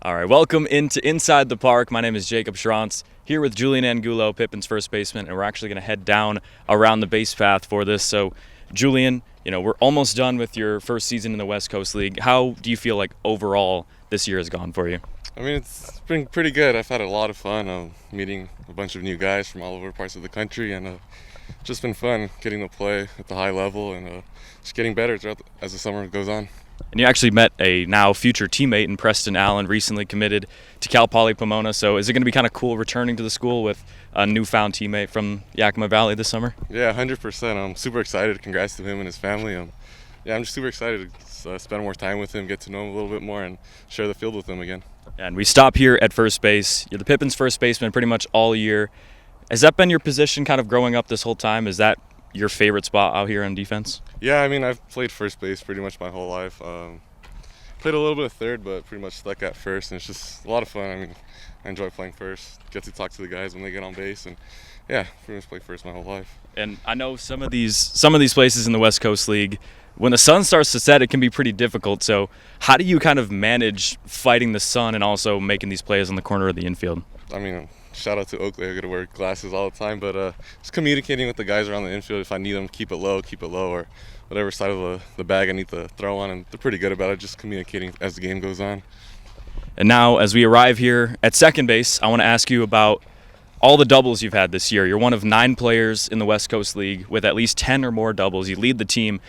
All right, welcome into Inside the Park. My name is Jacob Schrantz, here with Julian Angulo, Pippins first baseman, and we're actually going to head down around the base path for this. So, Julian, we're almost done with your first season in the West Coast League. How do you feel like overall this year has gone for you? I mean, it's been pretty good. I've had a lot of fun meeting a bunch of new guys from all over parts of the country, and just been fun getting to play at the high level and just getting better as the summer goes on. And you actually met a now future teammate in Preston Allen, recently committed to Cal Poly Pomona. So is it going to be kind of cool returning to the school with a newfound teammate from Yakima Valley this summer? Yeah, 100%. I'm super excited. Congrats to him and his family. Yeah, I'm just super excited to spend more time with him, get to know him a little bit more, and share the field with him again. And we stop here at first base. You're the Pippins first baseman pretty much all year. Has that been your position kind of growing up this whole time? Is that your favorite spot out here on defense? Yeah, I mean, I've played first base pretty much my whole life. Played a little bit of third, but pretty much stuck at first, and it's just a lot of fun. I mean, I enjoy playing first, get to talk to the guys when they get on base, and yeah, pretty much play first my whole life. And I know some of these places in the West Coast League, when the sun starts to set, it can be pretty difficult. So how do you kind of manage fighting the sun and also making these plays on the corner of the infield? I mean, shout out to Oakley. I got to wear glasses all the time, but just communicating with the guys around the infield. If I need them, keep it low, or whatever side of the bag I need to throw on, and they're pretty good about it, just communicating as the game goes on. And now, as we arrive here at second base, I want to ask you about all the doubles you've had this year. You're one of 9 players in the West Coast League with at least 10 or more doubles. You lead the team.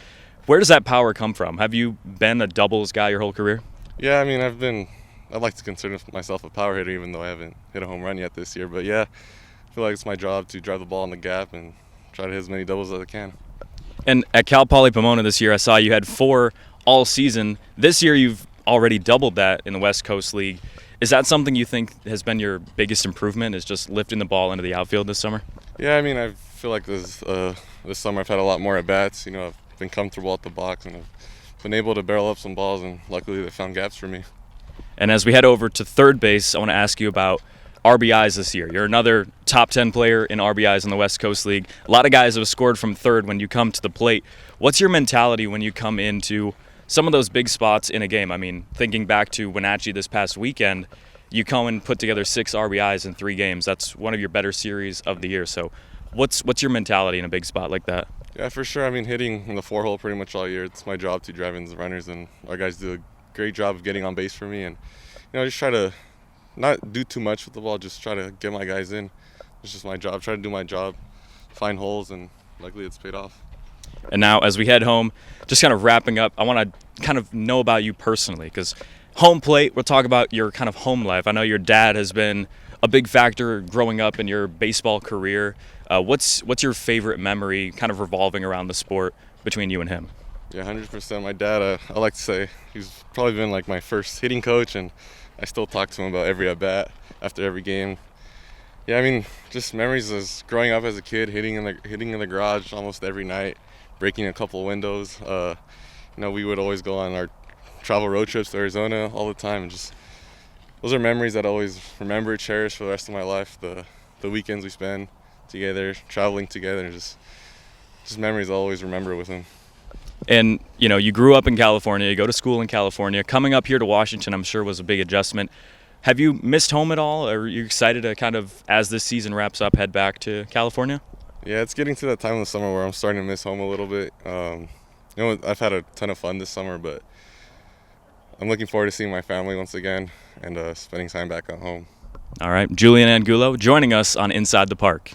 Where does that power come from? Have you been a doubles guy your whole career? Yeah, I mean, I'd like to consider myself a power hitter, even though I haven't hit a home run yet this year. But yeah, I feel like it's my job to drive the ball in the gap and try to hit as many doubles as I can. And at Cal Poly Pomona this year, I saw you had 4 all season. This year, you've already doubled that in the West Coast League. Is that something you think has been your biggest improvement, is just lifting the ball into the outfield this summer? Yeah, I mean, I feel like this summer I've had a lot more at-bats. I've been comfortable at the box, and I've been able to barrel up some balls, and luckily they found gaps for me. And as we head over to third base, I want to ask you about RBIs this year. You're another top 10 player in RBIs in the West Coast League. A lot of guys have scored from third when you come to the plate. What's your mentality when you come into some of those big spots in a game? I mean, thinking back to Wenatchee this past weekend, you come and put together 6 RBIs in 3 games. That's one of your better series of the year. So what's your mentality in a big spot like that? Yeah, for sure. I mean, hitting in the 4-hole pretty much all year. It's my job to drive in the runners, and our guys do a great job of getting on base for me. And, just try to not do too much with the ball, just try to get my guys in. It's just my job. Try to do my job, find holes, and luckily it's paid off. And now as we head home, just kind of wrapping up, I want to kind of know about you personally, because home plate, we'll talk about your kind of home life. I know your dad has been a big factor growing up in your baseball career. What's your favorite memory kind of revolving around the sport between you and him? Yeah, 100%. My dad, I like to say, he's probably been like my first hitting coach, and I still talk to him about every at-bat after every game. Yeah, I mean, just memories as growing up as a kid, hitting in the garage almost every night, breaking a couple of windows. We would always go on our travel road trips to Arizona all the time, and just those are memories that I always remember, cherish for the rest of my life. The weekends we spend together, traveling together, and just memories I'll always remember with him. And, you grew up in California, you go to school in California. Coming up here to Washington, I'm sure, was a big adjustment. Have you missed home at all? Or are you excited to kind of, as this season wraps up, head back to California? Yeah, it's getting to that time of the summer where I'm starting to miss home a little bit. I've had a ton of fun this summer, but I'm looking forward to seeing my family once again and spending time back at home. All right, Julian Angulo joining us on Inside the Park.